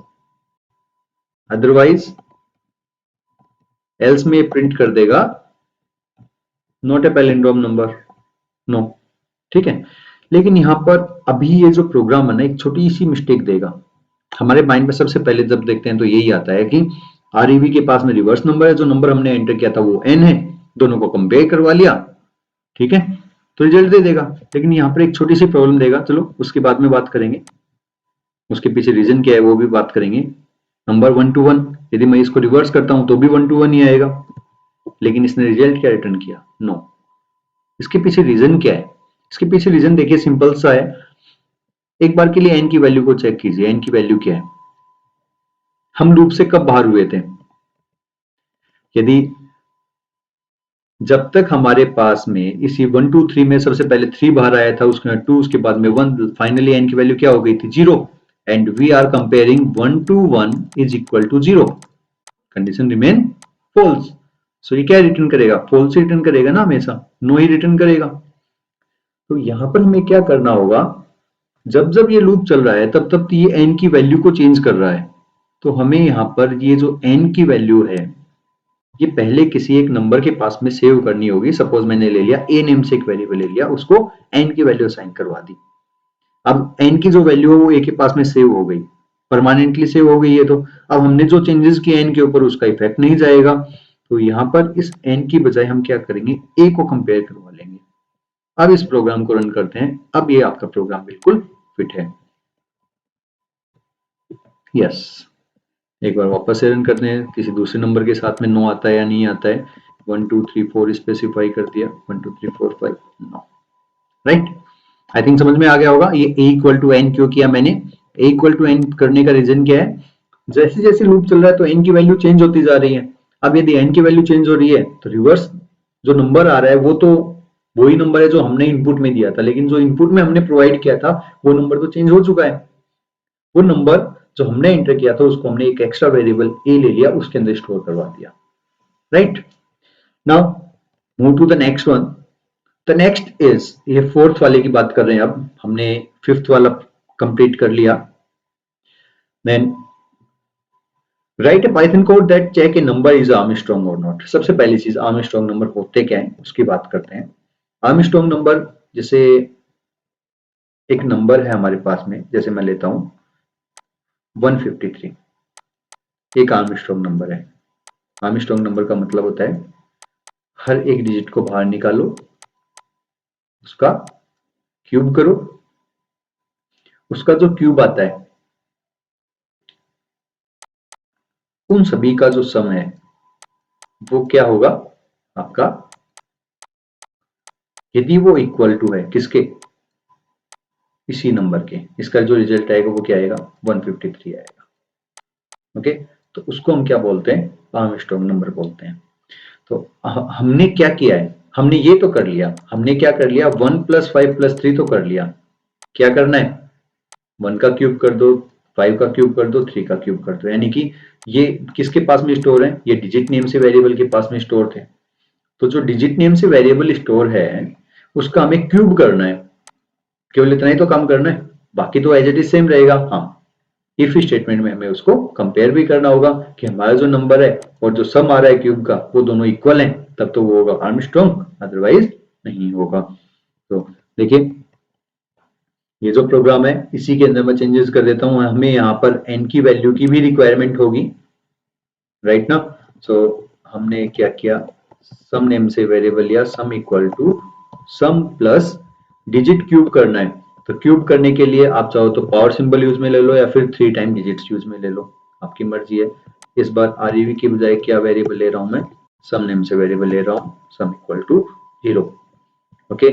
otherwise else में प्रिंट कर देगा not a palindrome number, no. ठीक है, लेकिन यहां पर अभी ये जो प्रोग्राम है ना एक छोटी सी मिस्टेक देगा। हमारे माइंड में सबसे पहले जब देखते हैं तो यही आता है कि आरईवी के पास में रिवर्स नंबर है, जो नंबर हमने एंटर किया था वो एन है, दोनों को कंपेयर करवा लिया, ठीक है, तो रिजल्ट दे देगा। लेकिन यहाँ पर एक छोटी सी प्रॉब्लम देगा, चलो उसके बाद में बात करेंगे, उसके पीछे रीजन क्या है वो भी बात करेंगे। नंबर 1 2 1, यदि मैं इसको रिवर्स करता हूं तो भी 1 2 1 ही आएगा, लेकिन इसने रिजल्ट क्या रिटर्न किया, नो। इसके पीछे रीजन क्या है, इसके पीछे रीजन देखिए सिंपल सा है। एक बार के लिए एन की वैल्यू को चेक कीजिए, एन की वैल्यू क्या है, हम लूप से कब बाहर हुए थे, यदि जब तक हमारे पास में इसी 1 2 3 में सबसे पहले 3 बाहर आया था, उसके बाद 2, उसके बाद में 1, फाइनली एन की वैल्यू क्या हो गई थी, 0, and we are comparing 1 to 1 is equal to 0, condition remain false. So ये क्या रिटर्न करेगा, फॉल्स रिटर्न करेगा ना, हमेशा नो ही रिटर्न करेगा। तो यहां पर हमें क्या करना होगा, जब जब ये लूप चल रहा है तब तब ये एन की वैल्यू को चेंज कर रहा है। तो हमें यहां पर ये जो एन की वैल्यू है ये पहले किसी एक नंबर के पास में सेव करनी होगी। सपोज मैंने ले लिया ए नेम से एक वेरिएबल ले लिया, उसको एन की वैल्यू असाइन करवा दी। अब एन की जो वैल्यू है वो ए के पास में सेव हो गई, परमानेंटली सेव हो गई है। तो अब हमने जो चेंजेस किए एन के ऊपर उसका इफेक्ट नहीं जाएगा। तो यहां पर इस एन की बजाय हम क्या करेंगे, ए को कंपेयर करवा लेंगे। अब इस प्रोग्राम को रन करते हैं, अब ये आपका प्रोग्राम बिल्कुल फिट है, यस। एक बार वापस से रन करते हैं, किसी दूसरे नंबर के साथ में 9 आता है या नहीं आता है। 1 2 3 4 स्पेसिफाई कर दिया, 1 2 3 4 5 9, राइट। आई थिंक समझ में आ गया होगा। ये a इक्वल टू एन क्यों किया मैंने? a इक्वल टू एन करने का रीजन क्या है? जैसे जैसे लूप चल रहा है तो n की वैल्यू चेंज होती जा रही है। अब यदि n की वैल्यू चेंज हो रही है तो रिवर्स जो नंबर आ रहा है वो तो वही नंबर है जो हमने इनपुट में दिया था, लेकिन जो इनपुट में हमने प्रोवाइड किया था वो नंबर तो चेंज हो चुका है। वो नंबर जो हमने एंटर किया था उसको हमने एक एक्स्ट्रा वेरिएबल a ले लिया, उसके अंदर स्टोर करवा दिया, right. Now move to the next one. The next is, ये फोर्थ वाले की बात कर रहे हैं। अब हमने फिफ्थ वाला कंप्लीट कर लिया। Then write a python code that check a number is Armstrong और नॉट। सबसे पहली चीज आर्मस्ट्रांग नंबर होते क्या है उसकी बात करते हैं। आर्मस्ट्रांग नंबर, जैसे एक नंबर है हमारे पास में, जैसे मैं लेता हूं 153, एक आर्मस्ट्रांग नंबर है। आर्मस्ट्रांग नंबर का मतलब होता है हर एक डिजिट को बाहर निकालो, उसका क्यूब करो, उसका जो क्यूब आता है उन सभी का जो सम है वो क्या होगा आपका, यदि वो इक्वल टू है किसके, इसी नंबर के, इसका जो रिजल्ट आएगा वो क्या आएगा, 153 आएगा। ओके, तो उसको हम क्या बोलते हैं, आर्मस्ट्रांग नंबर बोलते हैं। तो हमने क्या किया है, हमने ये तो कर लिया, हमने क्या कर लिया, 1 + 5 + 3 तो कर लिया। क्या करना है, 1 का क्यूब कर दो, 5 का क्यूब कर दो, 3 का क्यूब कर दो, यानी कि ये किसके पास में स्टोर है, ये डिजिट नेम से वेरिएबल के पास में स्टोर थे। तो जो डिजिट नेम से वेरिएबल स्टोर है उसका हमें क्यूब करना है, केवल इतना ही तो काम करना है, बाकी तो एज इट इज सेम रहेगा। हाँ, इफ स्टेटमेंट में हमें उसको कंपेयर भी करना होगा कि हमारा जो नंबर है और जो सम आ रहा है क्यूब का वो दोनों इक्वल हैं, तब तो वो होगा आर्मस्ट्रांग, अदरवाइज नहीं होगा। तो देखिए ये जो प्रोग्राम है इसी के अंदर मैं चेंजेस कर देता हूं। हमें यहाँ पर n की वैल्यू की भी रिक्वायरमेंट होगी, राइट ना। सो हमने क्या किया, सम नेम से वेरिएबल लिया, sum equal to sum plus digit cube करना है। तो क्यूब करने के लिए आप चाहो तो पावर सिंबल यूज में ले लो या फिर 3 टाइम डिजिट्स यूज में ले लो, आपकी मर्जी है। इस बार आरईवी की बजाय क्या वेरिएबल ले रहा हूं मैं, सम नेम से वेरिएबल ले रहा हूं, सम इक्वल टू 0। ओके,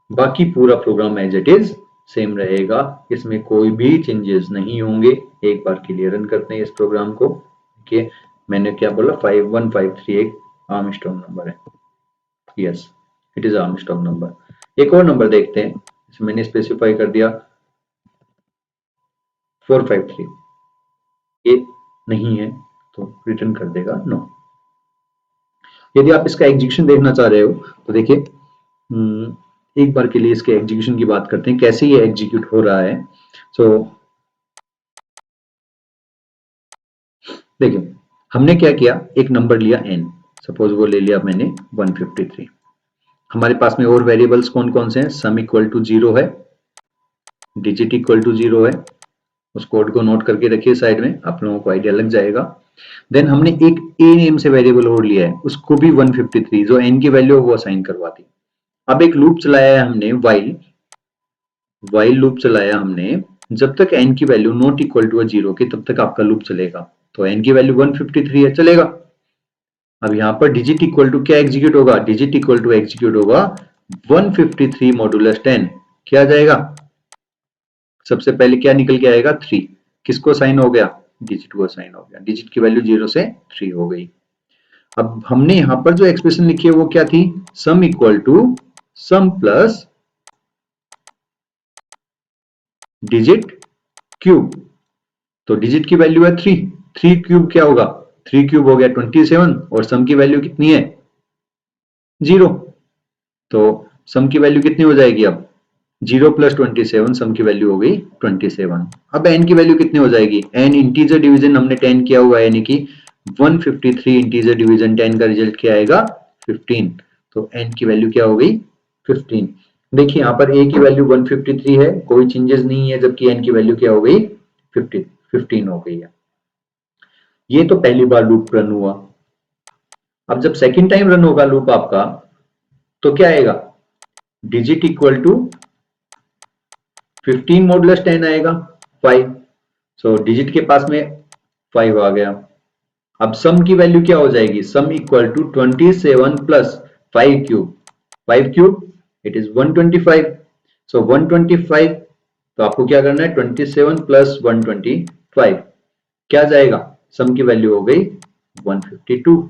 बाकी पूरा program as it is same रहेगा, इसमें कोई भी चेंजेस नहीं होंगे। एक बार के लिए रन करते हैं इस प्रोग्राम को। देखिए मैंने क्या बोला, 5153 एक आर्मस्ट्रांग नंबर है, yes it is Armstrong number. एक और नंबर देखते हैं, इसमें मैंने स्पेसिफाई कर दिया 453, ये नहीं है तो रिटर्न कर देगा नो। यदि आप इसका एग्जीक्यूशन देखना चाह रहे हो तो देखिए एक बार के लिए इसके एग्जीक्यूशन की बात करते हैं, कैसे ये एग्जीक्यूट हो रहा है। सो देखिए हमने क्या किया, एक नंबर लिया n, सपोज वो ले लिया मैंने 153। हमारे पास में और वेरिएबल्स कौन कौन से हैं, सम इक्वल टू 0 है, डिजिट इक्वल टू 0 है, उस कोड को नोट करके रखिए साइड में, आप लोगों को आइडिया लग जाएगा। देन हमने एक a नेम से वेरिएबल और लिया है, उसको भी 153 जो n की वैल्यू है वो असाइन करवा दी। अब एक लूप चलाया है हमने, वाइल लूप चलाया हमने, जब तक n की वैल्यू नॉट इक्वल टू 0 की तब तक आपका लूप चलेगा। तो n की वैल्यू 153 है, चलेगा। अब यहां पर डिजिट इक्वल टू क्या एग्जीक्यूट होगा, डिजिट इक्वल टू एग्जीक्यूट होगा 153 मॉडुलस 10, क्या आ जाएगा, सबसे पहले क्या निकल के आएगा 3, किसको साइन हो गया, डिजिट को साइन हो गया, डिजिट की वैल्यू 0 से 3 हो गई। अब हमने यहां पर जो एक्सप्रेशन लिखी है वो क्या थी, sum equal to sum plus digit cube. तो डिजिट की वैल्यू है 3, 3 क्यूब क्या होगा, 3 क्यूब हो गया 27, और सम की वैल्यू कितनी है 0। तो सम की वैल्यू कितनी हो जाएगी, अब 0 + 27 सम की वैल्यू हो गई 27। अब n की वैल्यू कितनी हो जाएगी, n इंटीजर डिवीजन हमने 10 किया हुआ है, यानी कि 153 इंटीजर डिवीजन 10 का रिजल्ट क्या आएगा 15। तो n की वैल्यू क्या हो गई 15। देखिए यहाँ पर a की वैल्यू 153 है, कोई चेंजेस नहीं है, जबकि n की वैल्यू क्या हो गई 15 हो गई है। ये तो पहली बार लूप रन हुआ। अब जब सेकेंड टाइम रन होगा लूप आपका तो क्या आएगा, डिजिट इक्वल टू 15 मॉडुलस 10 आएगा 5। सो डिजिट के पास में 5 आ गया। अब सम की वैल्यू क्या हो जाएगी, sum equal to 27 plus 5 cube, 5 cube it is 125। So 125, तो आपको क्या करना है, 27 प्लस 125 क्या जाएगा, सम की वैल्यू हो गई 152।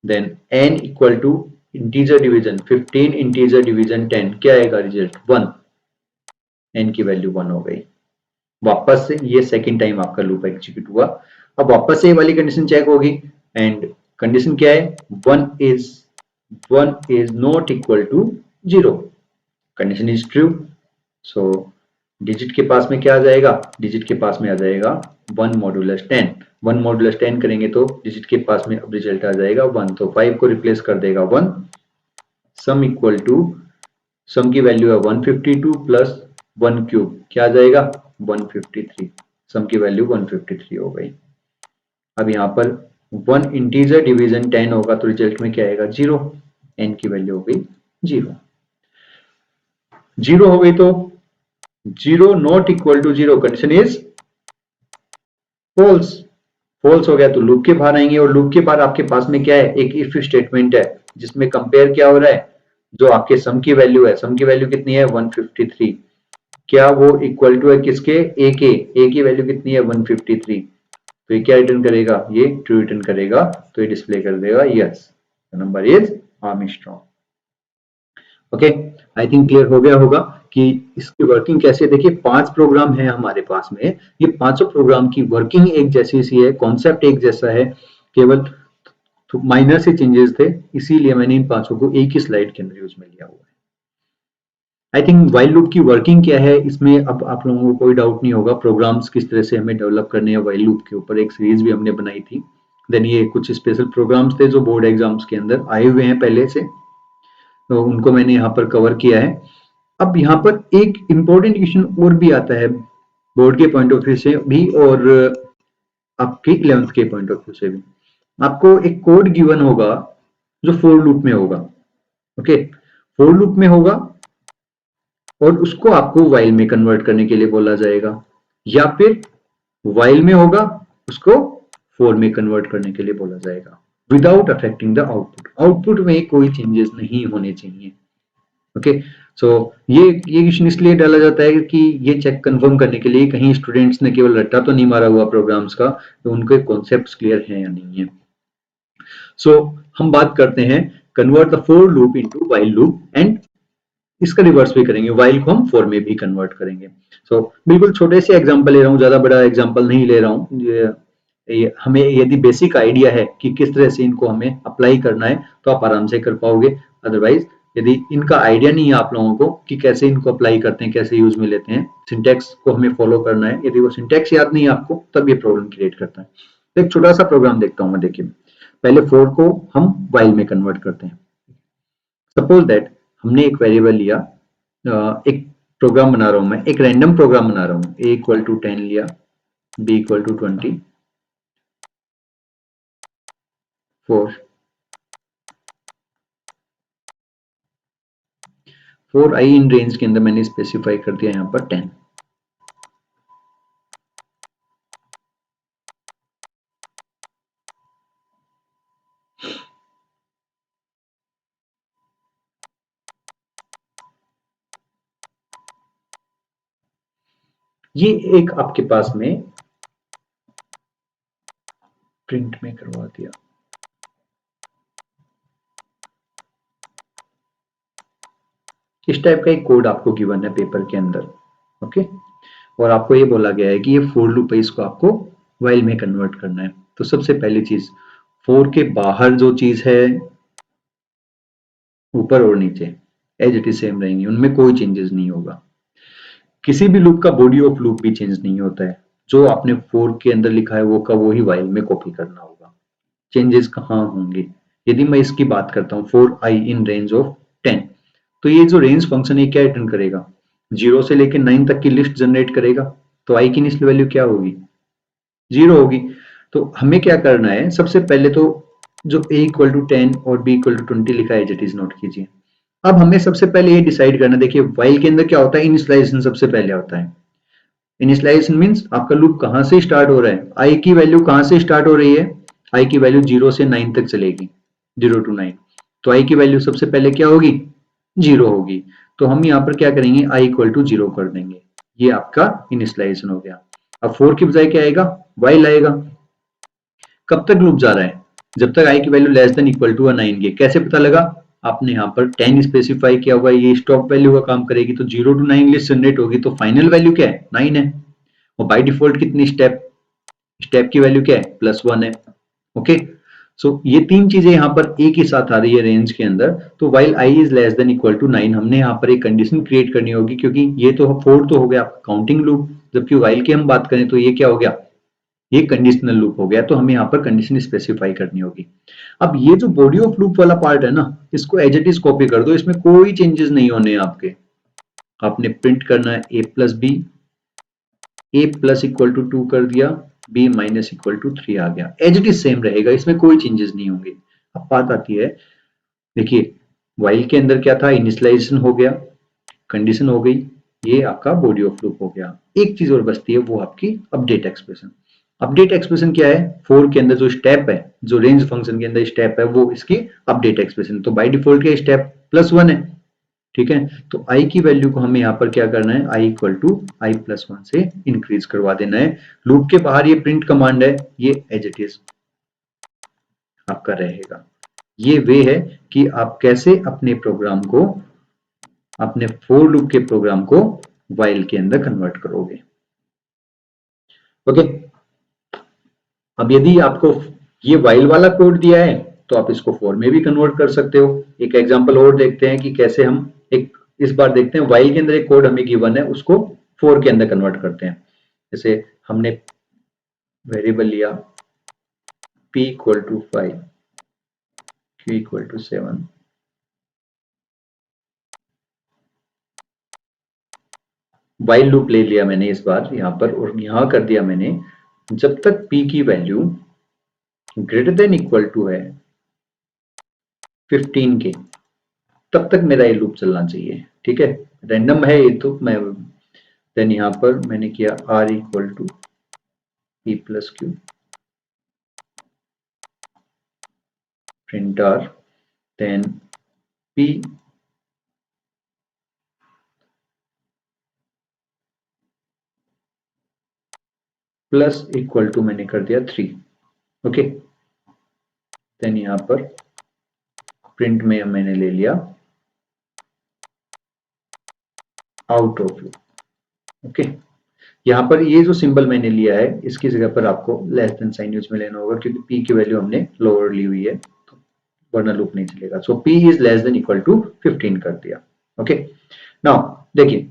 Then n equal to integer division 15 integer division 10 क्या आएगा रिजल्ट 1, n की वैल्यू 1 हो गई। वापस से ये सेकंड टाइम आपका लूप एग्जीक्यूट हुआ। अब वापस से ये वाली कंडीशन चेक होगी एंड कंडीशन क्या है, 1 is not equal to 0, condition is true. So digit के पास में क्या आ जाएगा, डिजिट के पास में आ जाएगा 1 मॉडुलस 10, 1 मॉडुलस 10 करेंगे तो डिजिट के पास में अब रिजल्ट आ जाएगा 1, तो 5 को रिप्लेस कर देगा 1। सम इक्वल टू, सम की वैल्यू है 152 प्लस 1 क्यूब क्या आ जाएगा 153, सम की वैल्यू 153 हो गई। अब यहाँ पर 1 इंटीजर डिवीजन 10 होगा तो रिजल्ट में क्या आएगा 0, n की वैल्यू हो गई 0, 0 हो गई तो 0 not equal to 0 condition is false, false हो गया तो लूप के बाहर आएंगे और लूप के बाहर आपके पास में क्या है, एक इफ स्टेटमेंट है जिसमें कंपेयर क्या हो रहा है, जो आपके सम की वैल्यू है, सम की वैल्यू कितनी है 153, क्या वो इक्वल टू है किसके, ए की वैल्यू कितनी है 153, तो ये क्या रिटर्न करेगा, ये ट्रू रिटर्न करेगा, तो ये डिस्प्ले कर देगा yes number is Armstrong. Okay, I think clear हो गया होगा कि इसकी वर्किंग कैसे है। देखिए 5 प्रोग्राम है हमारे पास में, ये पांचों प्रोग्राम की वर्किंग एक जैसी सी है, कॉन्सेप्ट एक जैसा है, केवल माइनर से चेंजेस थे, इसीलिए मैंने इन पांचों को एक ही स्लाइड के अंदर यूज में लिया हुआ है। आई थिंक व्हाइल लूप की वर्किंग क्या है इसमें अब आप लोगों को कोई डाउट नहीं होगा, प्रोग्राम्स किस तरह से हमें डेवलप करने हैं व्हाइल लूप के ऊपर एक सीरीज भी हमने बनाई थी। देन ये कुछ स्पेशल प्रोग्राम्स थे जो बोर्ड एग्जाम्स के अंदर आए हुए हैं पहले से, तो उनको मैंने यहाँ पर कवर किया है। अब यहाँ पर एक इंपॉर्टेंट क्वेश्चन और भी आता है बोर्ड के पॉइंट ऑफ व्यू से भी और आपके 11th के पॉइंट ऑफ व्यू से भी। आपको एक कोड गिवन होगा जो फोर लूप में होगा, ओके, फोर लूप में होगा और उसको आपको वाइल में कन्वर्ट करने के लिए बोला जाएगा, या फिर वाइल में होगा उसको फोर में कन्वर्ट करने के लिए बोला जाएगा without affecting the output, output में कोई चेंजेस नहीं होने चाहिए। ओके, सो ये क्वेश्चन इसलिए डाला जाता है कि ये चेक कंफर्म करने के लिए कहीं स्टूडेंट्स ने केवल रट्टा तो नहीं मारा हुआ प्रोग्राम्स का, तो उनके कॉन्सेप्ट्स क्लियर हैं या नहीं है। सो हम बात करते हैं convert the for loop into while loop, and इसका रिवर्स भी करेंगे, व्हाइल को हम फोर में भी कन्वर्ट करेंगे। सो बिल्कुल छोटे से एग्जांपल ले रहा हूँ, ज्यादा बड़ा एग्जांपल नहीं ले रहा हूँ। हमें यदि बेसिक आइडिया है कि किस तरह से इनको हमें अप्लाई करना है तो आप आराम से कर पाओगे, अदरवाइज यदि इनका आइडिया नहीं है आप लोगों को कि कैसे इनको अप्लाई करते हैं, कैसे यूज में लेते हैं, सिंटेक्स को हमें फॉलो करना है, यदि वो सिंटेक्स याद नहीं है आपको तब ये प्रॉब्लम क्रिएट करता है। तो एक छोटा सा प्रोग्राम देखता हूँ मैं, देखिए पहले फोर को हम व्हाइल में कन्वर्ट करते हैं। सपोज दैट हमने एक वेरिएबल लिया, एक प्रोग्राम बना रहा हूं मैं, एक रैंडम प्रोग्राम बना रहा हूं, a इक्वल टू 10 लिया, b equal to 20, 4 i in range के अंदर मैंने स्पेसिफाई कर दिया यहां पर 10। ये एक आपके पास में प्रिंट में करवा दिया, इस टाइप का एक कोड आपको गिवन है पेपर के अंदर, ओके, और आपको ये बोला गया है कि ये फोर लूप है, इसको आपको व्हाइल में कन्वर्ट करना है। तो सबसे पहली चीज, फोर के बाहर जो चीज है ऊपर और नीचे एज इट इज सेम रहेंगी, उनमें कोई चेंजेस नहीं होगा। किसी भी लूप का बॉडी ऑफ लूप भी चेंज नहीं होता है, जो आपने फोर के अंदर लिखा है वो का वो ही व्हाइल में कॉपी करना होगा। चेंजेस कहाँ होंगे, यदि मैं इसकी बात करता हूँ 4i इन रेंज ऑफ 10, तो ये जो रेंज फंक्शन है क्या रिटर्न करेगा, 0 से लेकर 9 तक की लिस्ट जनरेट करेगा, तो i की इनिशियल वैल्यू क्या होगी 0 होगी। तो हमें क्या करना है, सबसे पहले तो जो a इक्वल टू 10 और b इक्वल टू 20 लिखा है एज इट इज नोट कीजिए। अब हमें सबसे पहले ये डिसाइड करना, देखिए व्हाइल के अंदर क्या होता है, इनिशियलाइजेशन सबसे पहले होता है। इनिशियलाइजेशन मीन्स आपका लूप कहां से स्टार्ट हो रहा है, आई की वैल्यू कहां से स्टार्ट हो रही है, आई की वैल्यू 0 से 9 तक चलेगी, 0 to 9। तो आई की वैल्यू सबसे पहले क्या होगी, 0 होगी। तो हम यहाँ पर क्या करेंगे, आई इक्वल टू 0 कर देंगे, ये आपका इनिशियलाइजेशन हो गया। अब 4 की बजाय क्या आएगा, वाइल आएगा। कब तक लूप जा रहा है, जब तक आई की value less than equal to 9 के। कैसे पता लगा, आपने यहाँ पर 10 स्पेसिफाई किया हुआ है, ये स्टॉप वैल्यू का काम करेगी, तो 0 to 9 लिस्ट जनरेट होगी, तो फाइनल वैल्यू क्या है, 9 है। और बाय डिफॉल्ट कितनी स्टेप, स्टेप की वैल्यू क्या है, +1 है। ओके, सो ये तीन चीजें यहाँ पर एक ही साथ आ रही है रेंज के अंदर। तो while i is less than equal to 9 हमने यहाँ पर एक कंडीशन क्रिएट करनी होगी, क्योंकि ये तो 4 तो हो गया आपका काउंटिंग लूप, जबकि वाइल की हम बात करें तो ये क्या हो गया, ये कंडीशनल लूप हो गया। तो हमें यहाँ पर कंडीशन स्पेसिफाई करनी होगी। अब ये जो बॉडी ऑफ लूप वाला पार्ट है ना, इसको एज इट इज कॉपी कर दो, इसमें कोई चेंजेस नहीं होने आपके। आपने प्रिंट करना है a plus b, a plus equal to 2 कर दिया, b माइनस इक्वल टू 3 आ गया, एज इट इज सेम रहेगा, इसमें कोई चेंजेस नहीं होंगे। अब बात आती है, देखिए वाइल के अंदर क्या था, इनिशियलाइजेशन हो गया, कंडीशन हो गई, ये आपका बॉडी ऑफ लूप हो गया। एक चीज और बचती है, वो आपकी अपडेट एक्सप्रेशन। अपडेट एक्सप्रेशन क्या है, 4 के अंदर जो स्टेप है, जो रेंज फंक्शन के अंदर स्टेप है, वो इसकी अपडेट एक्सप्रेशन। तो बाय डिफॉल्ट क्या स्टेप +1 है, ठीक है। तो आई की वैल्यू को हमें यहाँ पर क्या करना है, आई इक्वल टू i+1 से इंक्रीज करवा देना है। लूप के बाहर ये प्रिंट कमांड है, ये एज इट इज आपका रहेगा। ये वे है कि आप कैसे अपने प्रोग्राम को, अपने फोर लूप के प्रोग्राम को वाइल के अंदर कन्वर्ट करोगे। ओके, अब यदि आपको ये वाइल वाला कोड दिया है, तो आप इसको फोर में भी कन्वर्ट कर सकते हो। एक एग्जांपल और देखते हैं कि कैसे हम एक, इस बार देखते हैं वाइल के अंदर एक कोड हमें गिवन है, उसको फोर के अंदर कन्वर्ट करते हैं। जैसे हमने वेरिएबल लिया p equal to 5, q equal to 7, while loop ले लिया मैंने इस बार यहां पर, और यहां कर दिया मैंने जब तक p की value greater than equal to है 15 के, तब तक मेरा ये लूप चलना चाहिए, ठीक है। रैंडम है ये तो, मैं देन यहां पर मैंने किया r equal to p plus q, print r, then p plus equal to मैंने कर दिया 3। ओके, देन यहां पर प्रिंट में मैंने ले लिया आउट ऑफ लूप। ओके, यहाँ पर ये जो सिंबल मैंने लिया है, इसकी जगह पर आपको लेस देन साइन यूज में लेना होगा, क्योंकि p की वैल्यू हमने लोअर ली हुई है, तो वरना लूप नहीं चलेगा। So p is less than equal to 15 कर दिया। ओके, नाउ देखिए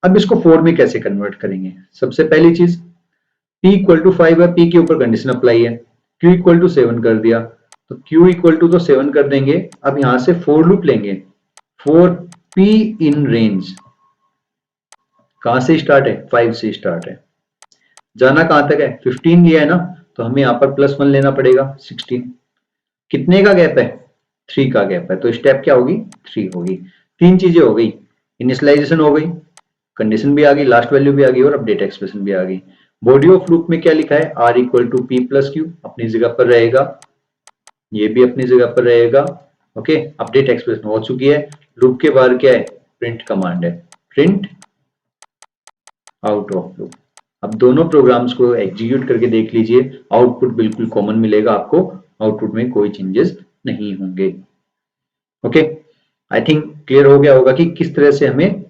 अब इसको 4 में कैसे कन्वर्ट करेंगे। सबसे पहली चीज, p इक्वल टू 5 है, p के ऊपर कंडीशन अप्लाई है, q इक्वल टू 7 कर दिया, तो q इक्वल टू तो 7 कर देंगे। अब यहां से फोर लूप लेंगे, फोर p इन रेंज, कहां से स्टार्ट है, 5 से स्टार्ट है, जाना कहां तक है, 15 लिया है ना, तो हमें यहां पर +1 लेना पड़ेगा, 16। कितने का गैप है, 3 का गैप है, तो स्टेप क्या होगी, 3 होगी। तीन चीजें हो गई, इनिशियलाइजेशन हो गई, कंडीशन भी आ गई, लास्ट वैल्यू भी आ गई, और अपडेट एक्सप्रेशन भी आ गई। बॉडी ऑफ लूप में क्या लिखा है, r equal to p plus q अपनी जगह पर रहेगा, ये भी अपनी जगह पर रहेगा। ओके, अपडेट एक्सप्रेशन हो चुकी है। लूप के बाहर क्या है, प्रिंट कमांड है, प्रिंट आउट ऑफ लूप। अब दोनों प्रोग्राम्स को एग्जीक्यूट करके देख लीजिए, आउटपुट बिल्कुल कॉमन मिलेगा आपको, आउटपुट में कोई चेंजेस नहीं होंगे। ओके, आई थिंक क्लियर हो गया होगा कि किस तरह से हमें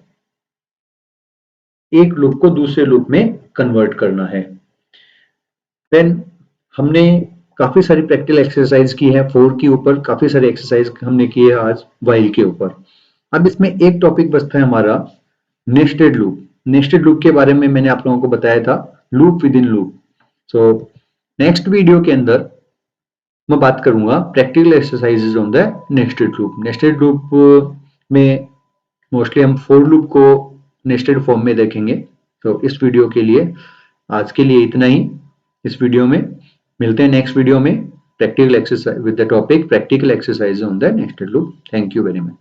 एक लूप को दूसरे लूप में कन्वर्ट करना है। देन हमने काफी सारी प्रैक्टिकल एक्सरसाइज की है, फोर के ऊपर काफी सारे एक्सरसाइज हमने किए आज वाइल के ऊपर। अब इसमें एक टॉपिक बचता है हमारा नेस्टेड लूप। नेस्टेड लूप के बारे में मैंने आप लोगों को बताया था, loop with in loop. So next video के अंदर मैं बात करूंगा practical exercises on the nested loop. Nested loop में मोस्टली हम फोर लूप को नेस्टेड फॉर्म में देखेंगे। तो इस वीडियो के लिए आज के लिए इतना ही। इस वीडियो में मिलते हैं नेक्स्ट वीडियो में, practical exercise with the topic practical exercise on the nested loop. Thank you very much.